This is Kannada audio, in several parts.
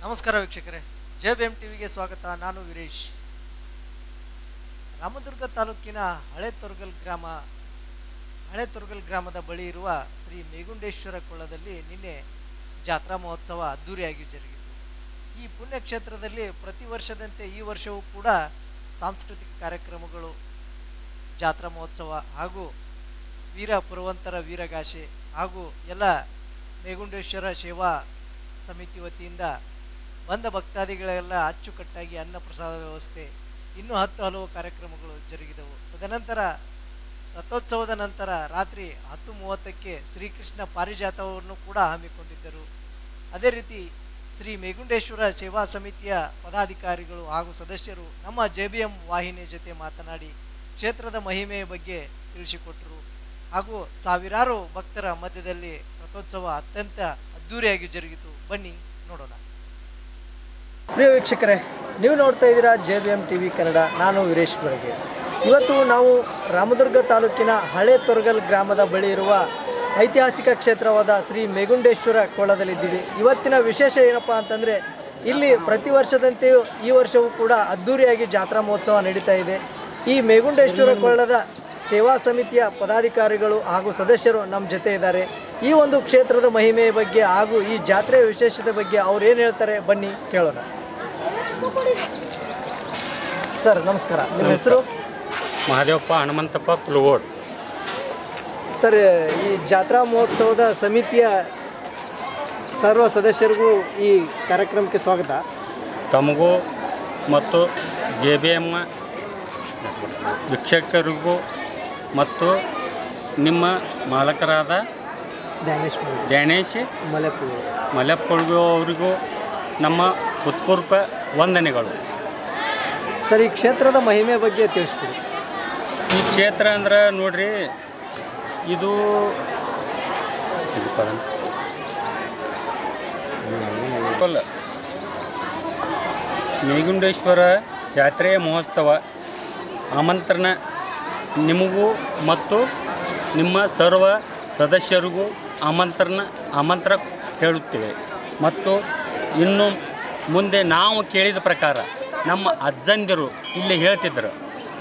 ನಮಸ್ಕಾರ ವೀಕ್ಷಕರೇ, ಜೆಬಿಎಂ ಟಿವಿಗೆ ಸ್ವಾಗತ. ನಾನು ವೀರೇಶ್. ರಾಮದುರ್ಗ ತಾಲೂಕಿನ ಹಳೆ ತೊರಗಲ್ ಗ್ರಾಮದ ಬಳಿ ಇರುವ ಶ್ರೀ ಮೇಗುಂಡೇಶ್ವರ ಕೊಳ್ಳದಲ್ಲಿ ನಿನ್ನೆ ಜಾತ್ರಾ ಮಹೋತ್ಸವ ಅದ್ದೂರಿಯಾಗಿ ಜರುಗಿತು. ಈ ಪುಣ್ಯಕ್ಷೇತ್ರದಲ್ಲಿ ಪ್ರತಿ ವರ್ಷದಂತೆ ಈ ವರ್ಷವೂ ಕೂಡ ಸಾಂಸ್ಕೃತಿಕ ಕಾರ್ಯಕ್ರಮಗಳು, ಜಾತ್ರಾ ಮಹೋತ್ಸವ ಹಾಗೂ ವೀರ ಪುರವಂತರ ವೀರಗಾಸೆ ಹಾಗೂ ಎಲ್ಲ ಮೇಗುಂಡೇಶ್ವರ ಸೇವಾ ಸಮಿತಿ ವತಿಯಿಂದ ಬಂದ ಭಕ್ತಾದಿಗಳೆಲ್ಲ ಅಚ್ಚುಕಟ್ಟಾಗಿ ಅನ್ನ ಪ್ರಸಾದ ವ್ಯವಸ್ಥೆ, ಇನ್ನೂ ಹಲವು ಕಾರ್ಯಕ್ರಮಗಳು ಜರುಗಿದವು. ತದನಂತರ ರಥೋತ್ಸವದ ನಂತರ ರಾತ್ರಿ 10:30ಕ್ಕೆ ಶ್ರೀಕೃಷ್ಣ ಪಾರಿಜಾತವನ್ನು ಕೂಡ ಹಮ್ಮಿಕೊಂಡಿದ್ದರು. ಅದೇ ರೀತಿ ಶ್ರೀ ಮೇಗುಂಡೇಶ್ವರ ಸೇವಾ ಸಮಿತಿಯ ಪದಾಧಿಕಾರಿಗಳು ಹಾಗೂ ಸದಸ್ಯರು ನಮ್ಮ ಜೆಬಿಎಂ ವಾಹಿನಿಯ ಜೊತೆ ಮಾತನಾಡಿ ಕ್ಷೇತ್ರದ ಮಹಿಮೆಯ ಬಗ್ಗೆ ತಿಳಿಸಿಕೊಟ್ಟರು. ಹಾಗೂ ಸಾವಿರಾರು ಭಕ್ತರ ಮಧ್ಯದಲ್ಲಿ ರಥೋತ್ಸವ ಅತ್ಯಂತ ಅದ್ದೂರಿಯಾಗಿ ಜರುಗಿತು. ಬನ್ನಿ ನೋಡೋಣ. ಪ್ರಿಯ ವೀಕ್ಷಕರೇ, ನೀವು ನೋಡ್ತಾ ಇದ್ದೀರಾ ಜೆಬಿಎಂ ಟಿವಿ ಕನ್ನಡ. ನಾನು ವೀರೇಶ್ ಬೆಳಗ್ಗೆ. ಇವತ್ತು ನಾವು ರಾಮದುರ್ಗ ತಾಲೂಕಿನ ಹಳೆ ತೊರಗಲ್ ಗ್ರಾಮದ ಬಳಿ ಇರುವ ಐತಿಹಾಸಿಕ ಕ್ಷೇತ್ರವಾದ ಶ್ರೀ ಮೇಗುಂಡೇಶ್ವರ ಕೊಳ್ಳದಲ್ಲಿದ್ದೀವಿ. ಇವತ್ತಿನ ವಿಶೇಷ ಏನಪ್ಪ ಅಂತಂದರೆ, ಇಲ್ಲಿ ಪ್ರತಿ ವರ್ಷದಂತೆಯೂ ಈ ವರ್ಷವೂ ಕೂಡ ಅದ್ದೂರಿಯಾಗಿ ಜಾತ್ರಾ ಮಹೋತ್ಸವ ನಡೀತಾ ಇದೆ. ಈ ಮೇಗುಂಡೇಶ್ವರ ಕೊಳ್ಳದ ಸೇವಾ ಸಮಿತಿಯ ಪದಾಧಿಕಾರಿಗಳು ಹಾಗೂ ಸದಸ್ಯರು ನಮ್ಮ ಜೊತೆ ಇದ್ದಾರೆ. ಈ ಒಂದು ಕ್ಷೇತ್ರದ ಮಹಿಮೆಯ ಬಗ್ಗೆ ಹಾಗೂ ಈ ಜಾತ್ರೆಯ ವಿಶೇಷತೆ ಬಗ್ಗೆ ಅವ್ರು ಏನು ಹೇಳ್ತಾರೆ, ಬನ್ನಿ ಕೇಳೋಣ. ಸರ್ ನಮಸ್ಕಾರ, ನಿಮ್ಮ ಹೆಸರು? ಮಹಾದೇವಪ್ಪ ಹನುಮಂತಪ್ಪ ಕುಲಗೋಡ್. ಸರ್, ಈ ಜಾತ್ರಾ ಮಹೋತ್ಸವದ ಸಮಿತಿಯ ಸರ್ವ ಸದಸ್ಯರಿಗೂ ಈ ಕಾರ್ಯಕ್ರಮಕ್ಕೆ ಸ್ವಾಗತ. ತಮಗೂ ಮತ್ತು ಜೆಬಿಎಂ ವೀಕ್ಷಕರಿಗೂ ಮತ್ತು ನಿಮ್ಮ ಮಾಲಕರಾದ ಡ್ಯಾನೇಶ್ ಮಲೆಪ್ಪುಳ್ಗು ಅವರಿಗೂ ನಮ್ಮ ಹೃತ್ಪೂರ್ವ ವಂದನೆಗಳು. ಸರ್, ಈ ಕ್ಷೇತ್ರದ ಮಹಿಮೆ ಬಗ್ಗೆ ತಿಳಿಸ್ಕೊಡಿ. ಈ ಕ್ಷೇತ್ರ ಅಂದ್ರೆ ನೋಡ್ರಿ, ಇದು ಮೇಗುಂಡೇಶ್ವರ ಜಾತ್ರೆಯ ಮಹೋತ್ಸವ ಆಮಂತ್ರಣ ನಿಮಗೂ ಮತ್ತು ನಿಮ್ಮ ಸರ್ವ ಸದಸ್ಯರಿಗೂ ಆಮಂತ್ರ ಹೇಳುತ್ತೇವೆ. ಮತ್ತು ಇನ್ನು ಮುಂದೆ ನಾವು ಕೇಳಿದ ಪ್ರಕಾರ ನಮ್ಮ ಅಜ್ಜಂದಿರು ಇಲ್ಲಿ ಹೇಳ್ತಿದ್ರು,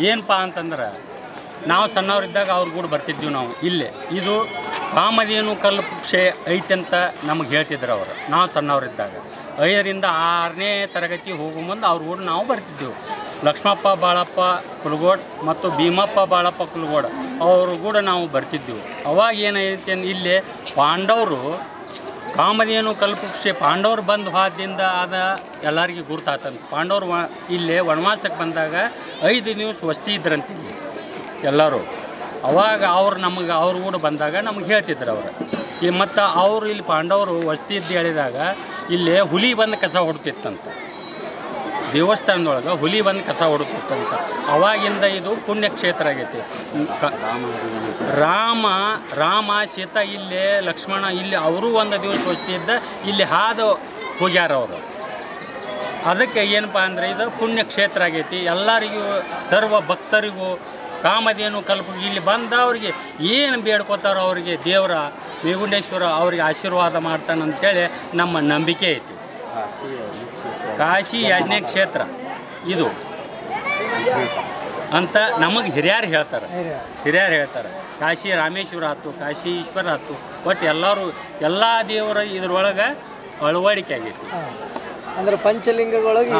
ಏನಪ್ಪ ಅಂತಂದ್ರೆ, ನಾವು ಸಣ್ಣವರಿದ್ದಾಗ ಅವ್ರ ಕೂಡ ಬರ್ತಿದ್ವಿ ನಾವು ಇಲ್ಲೇ. ಇದು ಕಾಮಧೇನು ಕಲ್ಪವೃಕ್ಷ ಐತಂತ ನಮಗೆ ಹೇಳ್ತಿದ್ರು ಅವರು. ನಾವು ಸಣ್ಣವರಿದ್ದಾಗ 5ರಿಂದ 6ನೇ ತರಗತಿ ಹೋಗೋ ಮುಂದೆ ಅವ್ರ ಕೂಡ ನಾವು ಬರ್ತಿದ್ದೆವು. ಲಕ್ಷ್ಮಪ್ಪ ಬಾಳಪ್ಪ ಕುಲಗೋಡ್ ಮತ್ತು ಭೀಮಪ್ಪ ಬಾಳಪ್ಪ ಕುಲಗೋಡ್ ಅವರು ಕೂಡ ನಾವು ಬರ್ತಿದ್ದೆವು. ಅವಾಗ ಏನೈತೆ, ಇಲ್ಲೇ ಪಾಂಡವರು ಕಾಮಧೇನು ಕಲ್ಪವೃಕ್ಷ ಪಾಂಡವರು ಬಂದು ಹೋದಿಂದ ಅದ ಎಲ್ಲರಿಗೂ ಗುರ್ತಾತಂತ. ಪಾಂಡವರು ಇಲ್ಲೇ ವನವಾಸಕ್ಕೆ ಬಂದಾಗ 5 ದಿವಸ ವಸ್ತಿ ಇದ್ರಂತಿಲ್ಲಿ ಎಲ್ಲರೂ. ಅವಾಗ ಅವ್ರು ಕೂಡ ಬಂದಾಗ ನಮಗೆ ಹೇಳ್ತಿದ್ರು ಅವರು. ಮತ್ತು ಅವರು ಇಲ್ಲಿ ಪಾಂಡವರು ವಸ್ತಿ ಇದ್ದು ಹೇಳಿದಾಗ ಇಲ್ಲೇ ಹುಲಿ ಬಂದು ಕಸ ಹೊಡ್ತಿತ್ತಂತ. ದೇವಸ್ಥಾನದೊಳಗೆ ಹುಲಿ ಬಂದು ಕಸ ಹೊಡುತ್ತಿತ್ತಂತ. ಅವಾಗಿಂದ ಇದು ಪುಣ್ಯಕ್ಷೇತ್ರ ಆಗೈತಿ. ರಾಮ ಸೀತಾ ಇಲ್ಲೇ, ಲಕ್ಷ್ಮಣ ಇಲ್ಲಿ ಅವರು ಒಂದು ದಿವಸ ವಸ್ತಿ ಇದ್ದ ಇಲ್ಲಿ ಹಾದು ಹೋಗ್ಯಾರ ಅವರು. ಅದಕ್ಕೆ ಏನಪ್ಪ ಅಂದರೆ ಇದು ಪುಣ್ಯಕ್ಷೇತ್ರ ಆಗೈತಿ. ಎಲ್ಲರಿಗೂ ಸರ್ವ ಭಕ್ತರಿಗೂ ಕಾಮಧೇನು ಇಲ್ಲಿ ಬಂದವ್ರಿಗೆ ಏನು ಬೇಡ್ಕೋತಾರೋ ಅವರಿಗೆ ದೇವರ ಮೇಗುಂಡೇಶ್ವರ ಅವ್ರಿಗೆ ಆಶೀರ್ವಾದ ಮಾಡ್ತಾನಂತೇಳಿ ನಮ್ಮ ನಂಬಿಕೆ ಐತಿ. ಕಾಶಿ 2ನೇ ಕ್ಷೇತ್ರ ಇದು ಅಂತ ನಮಗೆ ಹಿರಿಯರು ಹೇಳ್ತಾರೆ. ಕಾಶಿ ರಾಮೇಶ್ವರ ಆಯ್ತು, ಕಾಶಿ ಈಶ್ವರ ಆಯ್ತು, ಒಟ್ಟು ಎಲ್ಲ ದೇವರ ಇದ್ರೊಳಗೆ ಅಳವಡಿಕೆ ಆಗೈತಿ. ಅಂದ್ರೆ ಪಂಚಲಿಂಗಗಳೊಳಗೆ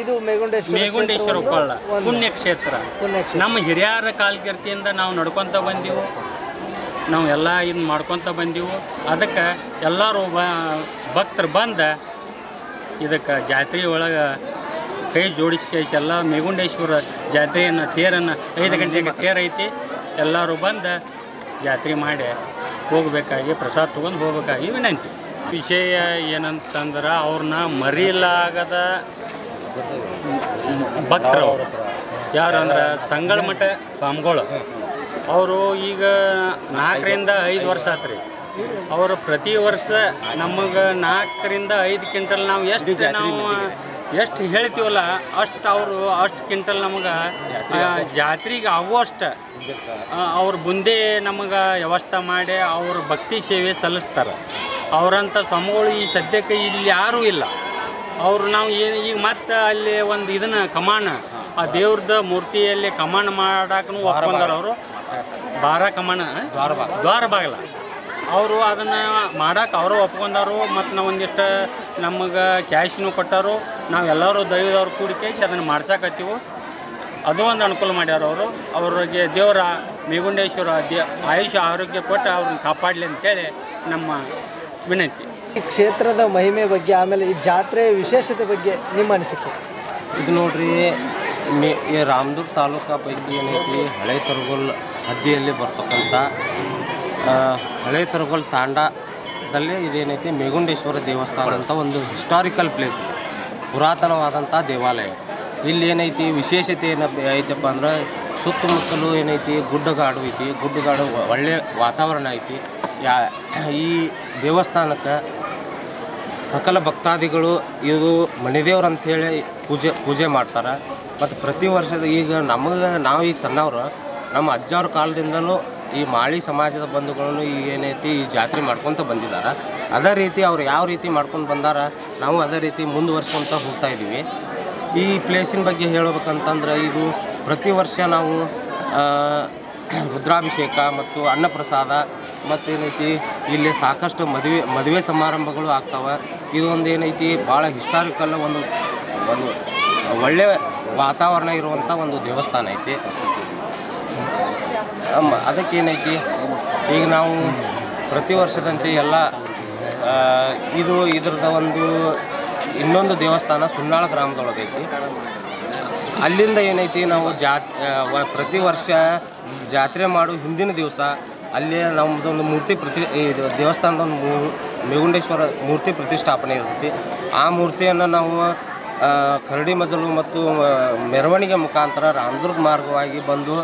ಇದು ಮೇಗುಂಡೇಶ್ವರ ಕೊಳ್ಳ ಪುಣ್ಯಕ್ಷೇತ್ರ. ನಮ್ಮ ಹಿರಿಯರ ಕಾಲಕರ್ತಿಯಿಂದ ನಾವು ನಡ್ಕೊತ ಬಂದೀವು, ನಾವು ಎಲ್ಲ ಇದು ಮಾಡ್ಕೊತ ಬಂದೀವು. ಅದಕ್ಕೆ ಎಲ್ಲರೂ ಭಕ್ತರು ಬಂದ ಇದಕ್ಕೆ ಜಾತ್ರೆ ಒಳಗೆ ಕೈ ಜೋಡಿಸ್ಕೇಸಿ ಎಲ್ಲ ಮೇಗುಂಡೇಶ್ವರ ಜಾತ್ರೆಯನ್ನು ತೇರನ್ನು 5 ಗಂಟೆಗೆ ತೇರು ಐತಿ. ಎಲ್ಲರೂ ಬಂದು ಜಾತ್ರೆ ಮಾಡಿ ಹೋಗಬೇಕಾಗಿ ಪ್ರಸಾದ ತೊಗೊಂಡು ಹೋಗಬೇಕಾಗಿ ವಿನಂತಿ. ವಿಷಯ ಏನಂತಂದ್ರೆ, ಅವ್ರನ್ನ ಮರೀಲಾಗದ ಭಕ್ತರು ಯಾರು ಅಂದ್ರೆ ಸಂಗಳಮಠ ಸ್ವಾಮಿಗಳು. ಅವರು ಈಗ 4ರಿಂದ 5 ವರ್ಷ ಆತ್ರಿ. ಅವರು ಪ್ರತಿ ವರ್ಷ ನಮಗೆ 4ರಿಂದ 5 ಕ್ವಿಂಟಲ್ ನಾವು ಎಷ್ಟು ಹೇಳ್ತೀವಲ್ಲ ಅಷ್ಟು ಕ್ವಿಂಟಲ್ ನಮಗೆ ಜಾತ್ರೆಗೆ ಆಗುವಷ್ಟು ಅವ್ರ ಮುಂದೆ ನಮಗೆ ವ್ಯವಸ್ಥೆ ಮಾಡಿ ಅವ್ರ ಭಕ್ತಿ ಸೇವೆ ಸಲ್ಲಿಸ್ತಾರೆ. ಅವರಂಥ ಸ್ವಾಮಿಗಳು ಈ ಸದ್ಯಕ್ಕೆ ಇಲ್ಲಿ ಯಾರೂ ಇಲ್ಲ. ಅವರು ನಾವು ಏನು ಈಗ ಮತ್ತೆ ಅಲ್ಲಿ ಒಂದು ಇದನ್ನು ಕಮಾನ ಆ ದೇವ್ರದ ಮೂರ್ತಿಯಲ್ಲಿ ಕಮಾನ ಮಾಡಾಕೂ ಒಪ್ಕೊಂಡಾರ ಅವರು. ಬಾರ ಕಮಾನ ದ್ವಾರ ಬಾಗಲ ಅವರು ಅದನ್ನು ಮಾಡಕ್ಕೆ ಅವರು ಒಪ್ಕೊಂಡಾರು. ಮತ್ತು ನಾವು ಒಂದಿಷ್ಟು ನಮಗೆ ಕ್ಯಾಶ್ನೂ ಕೊಟ್ಟಾರು. ನಾವೆಲ್ಲರೂ ದೈವದವ್ರು ಕೂಡಿ ಕ್ಯಾಶ್ ಅದನ್ನು ಮಾಡ್ಸಕತ್ತೀವಿ. ಅದು ಒಂದು ಅನುಕೂಲ ಮಾಡ್ಯಾರ ಅವರು. ಅವ್ರಿಗೆ ದೇವರ ಮೇಗುಂಡೇಶ್ವರ ಆಯುಷ್ಯ ಆರೋಗ್ಯ ಕೊಟ್ಟು ಅವ್ರನ್ನ ಕಾಪಾಡಲಿ ಅಂತೇಳಿ ನಮ್ಮ ವಿನಂತಿ. ಈ ಕ್ಷೇತ್ರದ ಮಹಿಮೆ ಬಗ್ಗೆ, ಆಮೇಲೆ ಈ ಜಾತ್ರೆಯ ವಿಶೇಷತೆ ಬಗ್ಗೆ ನಿಮ್ಮ ಅನಿಸಿಕೆ? ಇದು ನೋಡ್ರಿ, ಈ ರಾಮದುರ್ಗ ತಾಲೂಕು ಪೈಕಿ ಏನೈತಿ ಹಳೆ ತರಗೋಲ್ ಹದ್ದಿಯಲ್ಲಿ ಬರ್ತಕ್ಕಂಥ ಹಳೆ ತರಗೋಲ್ ತಾಂಡದಲ್ಲಿ ಇದೇನೈತಿ ಮೇಗುಂಡೇಶ್ವರ ದೇವಸ್ಥಾನ ಅಂತ ಒಂದು ಹಿಸ್ಟಾರಿಕಲ್ ಪ್ಲೇಸ್, ಪುರಾತನವಾದಂಥ ದೇವಾಲಯ. ಇಲ್ಲಿ ಏನೈತಿ ವಿಶೇಷತೆ ಐತಪ್ಪ ಅಂದ್ರೆ ಸುತ್ತಮುತ್ತಲು ಏನೈತಿ ಗುಡ್ಡಗಾಡು ಐತಿ. ಗುಡ್ಡಗಾಡು ಒಳ್ಳೆಯ ವಾತಾವರಣ ಐತಿ. ಈ ದೇವಸ್ಥಾನಕ್ಕೆ ಸಕಲ ಭಕ್ತಾದಿಗಳು ಇದು ಮಣಿದೇವ್ರು ಅಂಥೇಳಿ ಪೂಜೆ ಮಾಡ್ತಾರೆ. ಮತ್ತು ಪ್ರತಿ ವರ್ಷದ ಈಗ ನಾವೀಗ ಸಣ್ಣವರು, ನಮ್ಮ ಅಜ್ಜವ್ರ ಕಾಲದಿಂದಲೂ ಈ ಮಾಳಿ ಸಮಾಜದ ಬಂಧುಗಳನ್ನು ಈಗ ಏನೈತಿ ಈ ಜಾತ್ರೆ ಮಾಡ್ಕೊತ ಬಂದಿದ್ದಾರೆ. ಅದೇ ರೀತಿ ಅವ್ರು ಯಾವ ರೀತಿ ಮಾಡ್ಕೊಂಡು ಬಂದಾರ, ನಾವು ಅದೇ ರೀತಿ ಮುಂದುವರ್ಸ್ಕೊತ ಹೋಗ್ತಾ ಇದ್ದೀವಿ. ಈ ಪ್ಲೇಸಿನ ಬಗ್ಗೆ ಹೇಳಬೇಕಂತಂದ್ರೆ, ಇದು ಪ್ರತಿ ವರ್ಷ ನಾವು ರುದ್ರಾಭಿಷೇಕ ಮತ್ತು ಅನ್ನಪ್ರಸಾದ ಮತ್ತು ಏನೈತಿ ಇಲ್ಲಿ ಸಾಕಷ್ಟು ಮದುವೆ ಸಮಾರಂಭಗಳು ಆಗ್ತಾವೆ. ಇದೊಂದು ಏನೈತಿ ಭಾಳ ಹಿಸ್ಟಾರಿಕಲ್ ಒಂದು ಒಳ್ಳೆಯ ವಾತಾವರಣ ಇರುವಂಥ ಒಂದು ದೇವಸ್ಥಾನ ಐತಿ. ಅದಕ್ಕೇನೈತಿ ಈಗ ನಾವು ಪ್ರತಿ ವರ್ಷದಂತೆ ಎಲ್ಲ ಇದ್ರದ ಒಂದು ಇನ್ನೊಂದು ದೇವಸ್ಥಾನ ಸುನ್ನಾಳ ಗ್ರಾಮದೊಳಗೈತಿ. ಅಲ್ಲಿಂದ ಏನೈತಿ ನಾವು ಪ್ರತಿ ವರ್ಷ ಜಾತ್ರೆ ಮಾಡೋ ಹಿಂದಿನ ದಿವಸ ಅಲ್ಲಿ ನಮ್ಮದೊಂದು ಮೂರ್ತಿ ದೇವಸ್ಥಾನದೊಂದು ಮೇಗುಂಡೇಶ್ವರ ಮೂರ್ತಿ ಪ್ರತಿಷ್ಠಾಪನೆ ಇರ್ತೈತಿ. ಆ ಮೂರ್ತಿಯನ್ನು ನಾವು ಕರಡಿ ಮಜಲು ಮತ್ತು ಮೆರವಣಿಗೆ ಮುಖಾಂತರ ರಾಮದುರ್ಗ ಮಾರ್ಗವಾಗಿ ಬಂದು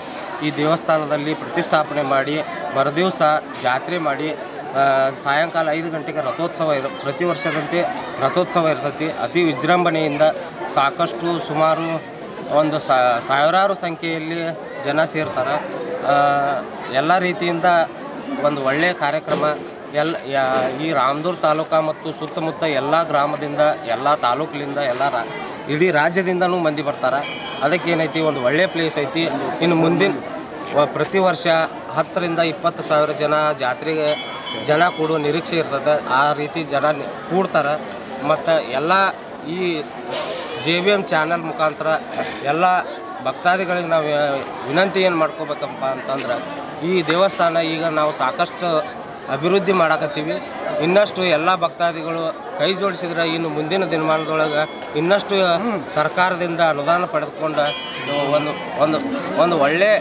ಈ ದೇವಸ್ಥಾನದಲ್ಲಿ ಪ್ರತಿಷ್ಠಾಪನೆ ಮಾಡಿ ಮರುದಿವಸ ಜಾತ್ರೆ ಮಾಡಿ ಸಾಯಂಕಾಲ 5 ಗಂಟೆಗೆ ರಥೋತ್ಸವ ಪ್ರತಿ ವರ್ಷದಂತೆ ರಥೋತ್ಸವ ಇರ್ತೈತಿ. ಅತಿ ವಿಜೃಂಭಣೆಯಿಂದ ಸಾಕಷ್ಟು ಸುಮಾರು ಒಂದು ಸಾವಿರಾರು ಸಂಖ್ಯೆಯಲ್ಲಿ ಜನ ಸೇರ್ತಾರೆ. ಎಲ್ಲ ರೀತಿಯಿಂದ ಒಂದು ಒಳ್ಳೆಯ ಕಾರ್ಯಕ್ರಮ. ಈ ರಾಮದುರ್ಗ ತಾಲೂಕು ಮತ್ತು ಸುತ್ತಮುತ್ತ ಎಲ್ಲ ಗ್ರಾಮದಿಂದ, ಎಲ್ಲ ತಾಲೂಕಿನಿಂದ, ಇಡೀ ರಾಜ್ಯದಿಂದಲೂ ಮಂದಿ ಬರ್ತಾರೆ. ಅದಕ್ಕೇನೈತಿ ಒಂದು ಒಳ್ಳೆಯ ಪ್ಲೇಸ್ ಐತಿ. ಇನ್ನು ಮುಂದಿನ ಪ್ರತಿ ವರ್ಷ 10 ರಿಂದ 20 ಸಾವಿರ ಜಾತ್ರೆಗೆ ಜನ ಕೂಡುವ ನಿರೀಕ್ಷೆ ಇರ್ತದೆ. ಆ ರೀತಿ ಜನ ಕೂಡ್ತಾರೆ. ಮತ್ತು ಎಲ್ಲ ಈ JBM ಚಾನಲ್ ಮುಖಾಂತರ ಎಲ್ಲ ಭಕ್ತಾದಿಗಳಿಗೆ ನಾವು ವಿನಂತಿ ಏನು ಮಾಡ್ಕೋಬೇಕಪ್ಪ ಅಂತಂದ್ರೆ, ಈ ದೇವಸ್ಥಾನ ಈಗ ನಾವು ಸಾಕಷ್ಟು ಅಭಿವೃದ್ಧಿ ಮಾಡಕತ್ತೀವಿ. ಇನ್ನಷ್ಟು ಎಲ್ಲ ಭಕ್ತಾದಿಗಳು ಕೈ ಜೋಡಿಸಿದ್ರೆ ಇನ್ನು ಮುಂದಿನ ದಿನಮಾನದೊಳಗೆ ಇನ್ನಷ್ಟು ಸರ್ಕಾರದಿಂದ ಅನುದಾನ ಪಡೆದುಕೊಂಡು ಒಂದು ಒಳ್ಳೆಯ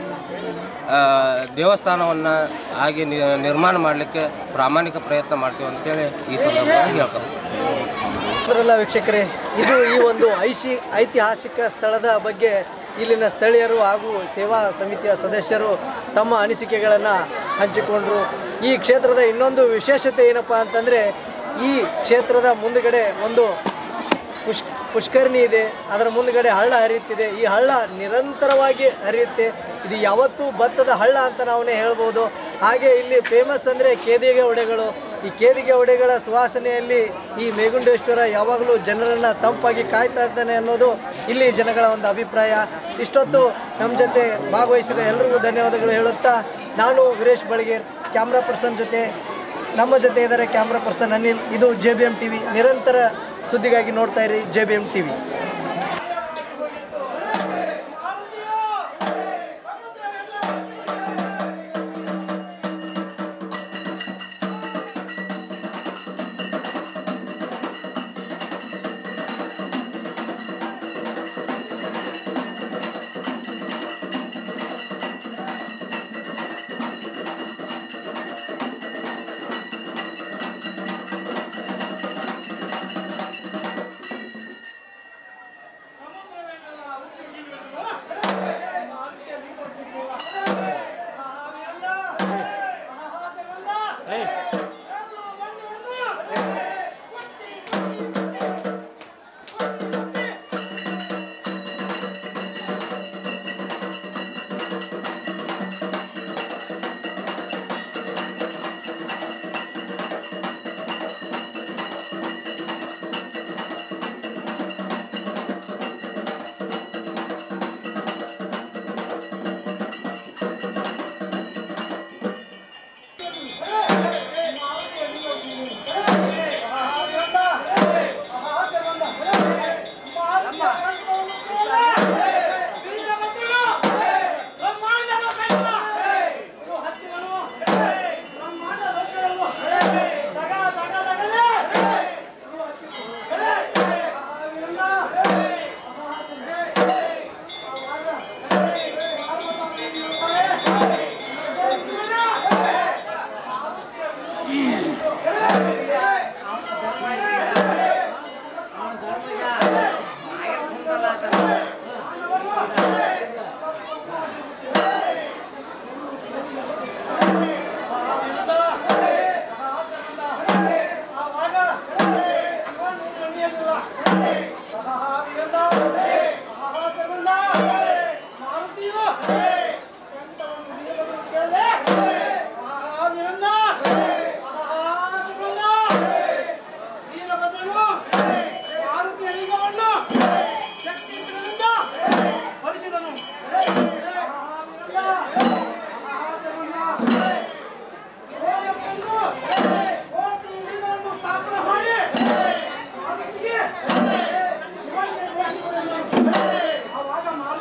ದೇವಸ್ಥಾನವನ್ನು ಹಾಗೆ ನಿರ್ಮಾಣ ಮಾಡಲಿಕ್ಕೆ ಪ್ರಾಮಾಣಿಕ ಪ್ರಯತ್ನ ಮಾಡ್ತೀವಿ ಅಂತೇಳಿ ಈ ಸಂದರ್ಭದಲ್ಲಿ ಹೇಳ್ತಾರೆ. ಅದರಲ್ಲ ವೀಕ್ಷಕರೇ, ಇದು ಈ ಒಂದು ಐತಿಹಾಸಿಕ ಸ್ಥಳದ ಬಗ್ಗೆ ಇಲ್ಲಿನ ಸ್ಥಳೀಯರು ಹಾಗೂ ಸೇವಾ ಸಮಿತಿಯ ಸದಸ್ಯರು ತಮ್ಮ ಅನಿಸಿಕೆಗಳನ್ನು ಹಂಚಿಕೊಂಡರು. ಈ ಕ್ಷೇತ್ರದ ಇನ್ನೊಂದು ವಿಶೇಷತೆ ಏನಪ್ಪ ಅಂತಂದರೆ, ಈ ಕ್ಷೇತ್ರದ ಮುಂದುಗಡೆ ಒಂದು ಪುಷ್ಕರಣಿ ಇದೆ. ಅದರ ಮುಂದುಗಡೆ ಹಳ್ಳ ಹರಿಯುತ್ತಿದೆ. ಈ ಹಳ್ಳ ನಿರಂತರವಾಗಿ ಹರಿಯುತ್ತೆ. ಇದು ಯಾವತ್ತೂ ಭತ್ತದ ಹಳ್ಳ ಅಂತ ನಾವೇ ಹೇಳ್ಬೋದು. ಹಾಗೆ ಇಲ್ಲಿ ಫೇಮಸ್ ಅಂದರೆ ಕೇದಿಗೆ ಒಡೆಗಳು. ಈ ಕೇದಿಗೆ ಒಡೆಗಳ ಸುವಾಸನೆಯಲ್ಲಿ ಈ ಮೇಗುಂಡೇಶ್ವರ ಯಾವಾಗಲೂ ಜನರನ್ನು ತಂಪಾಗಿ ಕಾಯ್ತಾ ಇದ್ದಾನೆ ಅನ್ನೋದು ಇಲ್ಲಿ ಜನಗಳ ಒಂದು ಅಭಿಪ್ರಾಯ. ಇಷ್ಟೊತ್ತು ನಮ್ಮ ಜೊತೆ ಭಾಗವಹಿಸಿದ ಎಲ್ಲರಿಗೂ ಧನ್ಯವಾದಗಳು ಹೇಳುತ್ತಾ, ನಾನು ವೀರೇಶ್ ಬಳಿಗೇರ್, ಕ್ಯಾಮ್ರಾ ಪರ್ಸನ್ ನಮ್ಮ ಜೊತೆ ಇದ್ದಾರೆ ಕ್ಯಾಮ್ರಾ ಪರ್ಸನ್ ಅನಿಲ್. ಇದು JBM TV. ನಿರಂತರ ಸುದ್ದಿಗಾಗಿ ನೋಡ್ತಾ ಇರಿ JBM TV.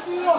Martío!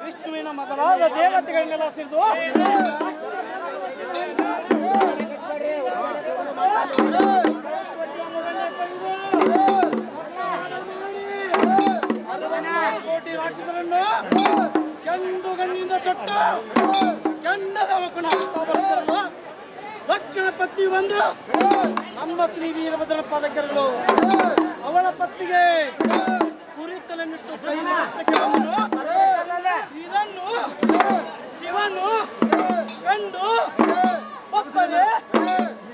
ವಿಷ್ಣುವಿನ ಮೊದಲಾದ ದೇವತೆಗಳನ್ನೆಲ್ಲ ಸಿರಿದು ಕೋಟಿ ರಾಕ್ಷಸರನ್ನು ಕೆಂಡು ಗಣ್ಣಿಂದ ಚೊಟ್ಟು ಕೆಂಡದ ಮಕ್ಕಳ ದಕ್ಷಿಣ ಪತ್ನಿ ಬಂದು ನಮ್ಮ ಶ್ರೀ ವೀರಭದ್ರನ ಪಾದಕರುಗಳು ಅವಳ ಪತ್ನಿಗೆ ಕುರಿತಲನ್ನಿಟ್ಟು ಇದನ್ನು ಶಿವನು ಕಂಡು ಒಪ್ಪದೆ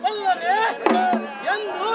ಬಲ್ಲರೆ ಎಂದು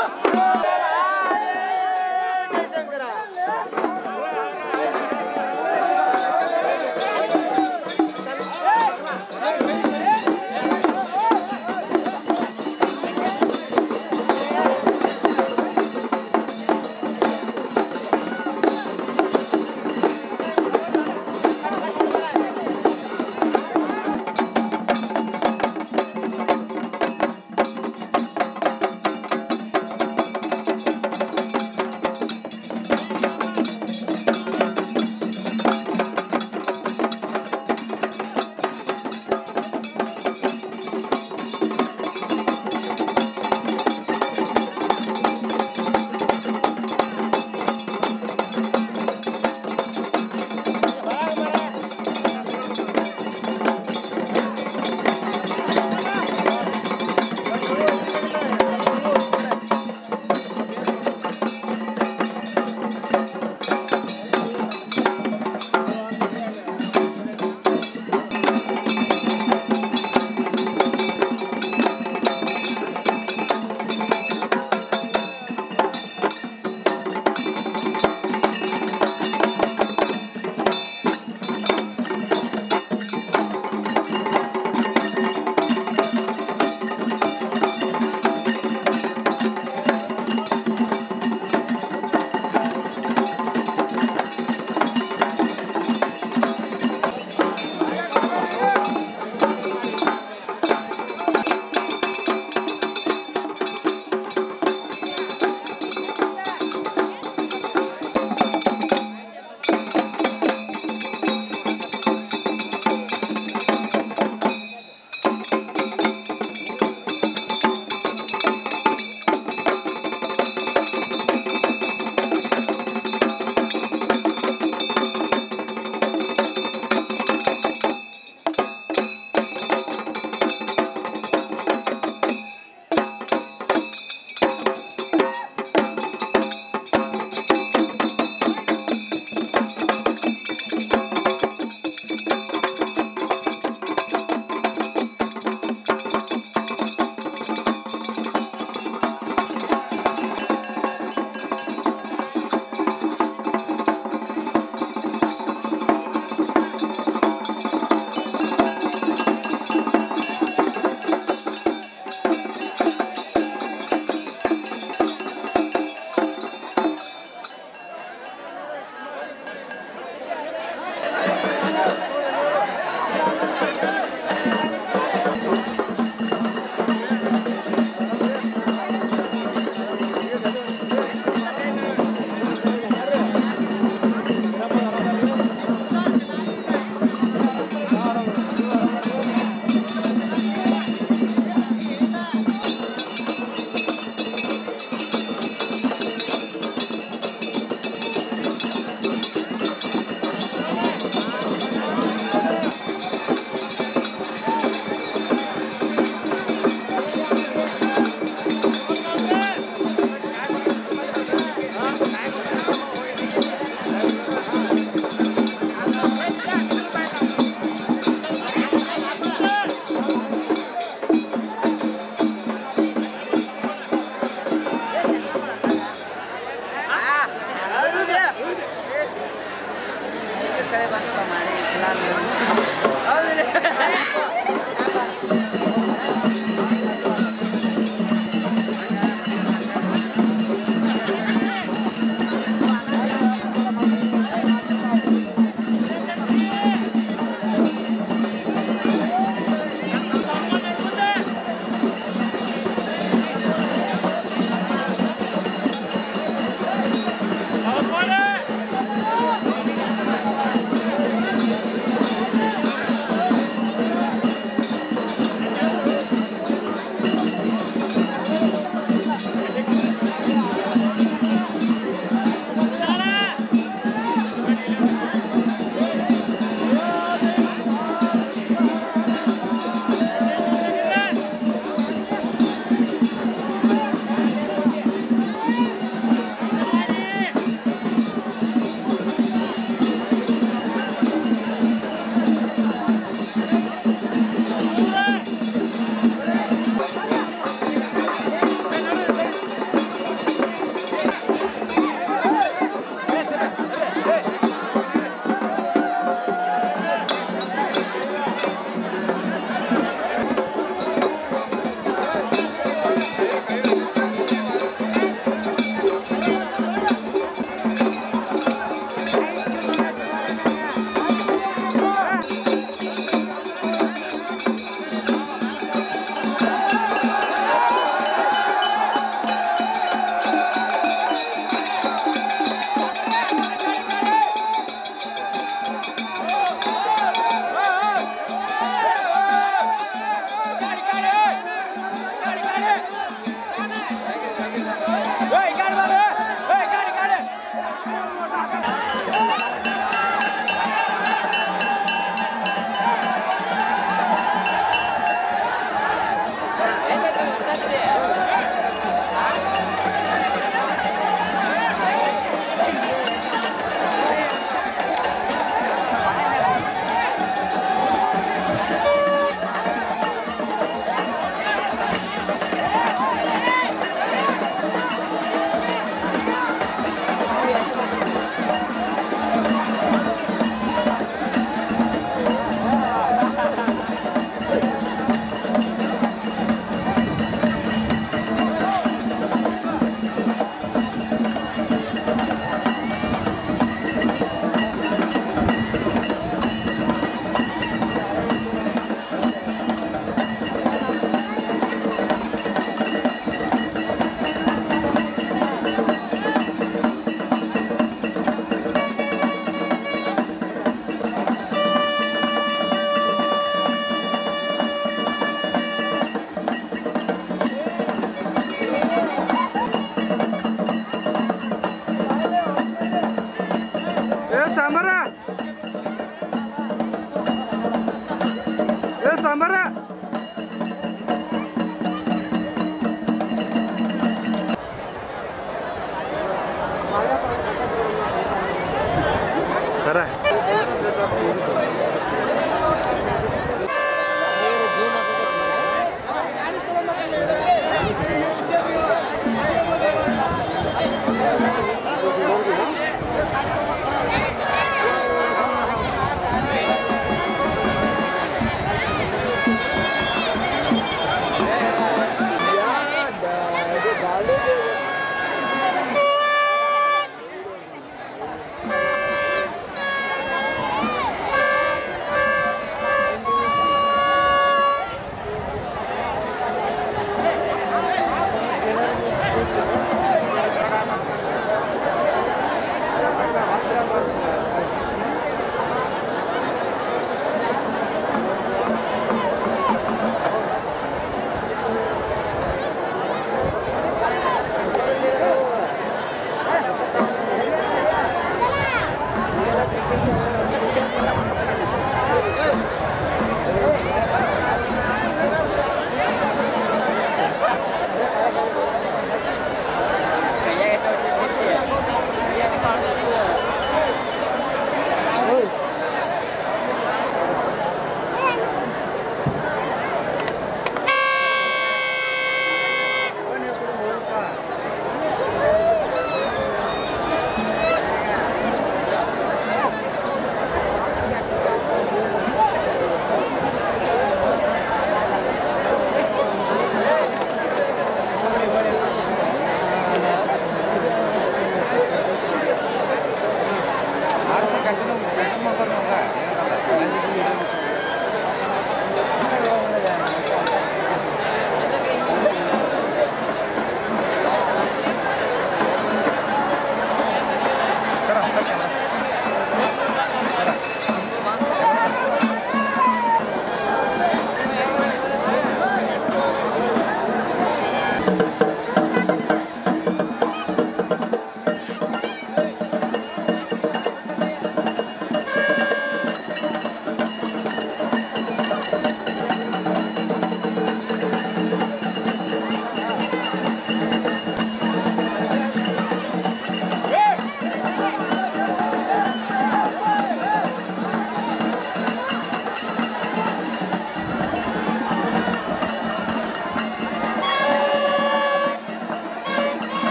ಸಮರ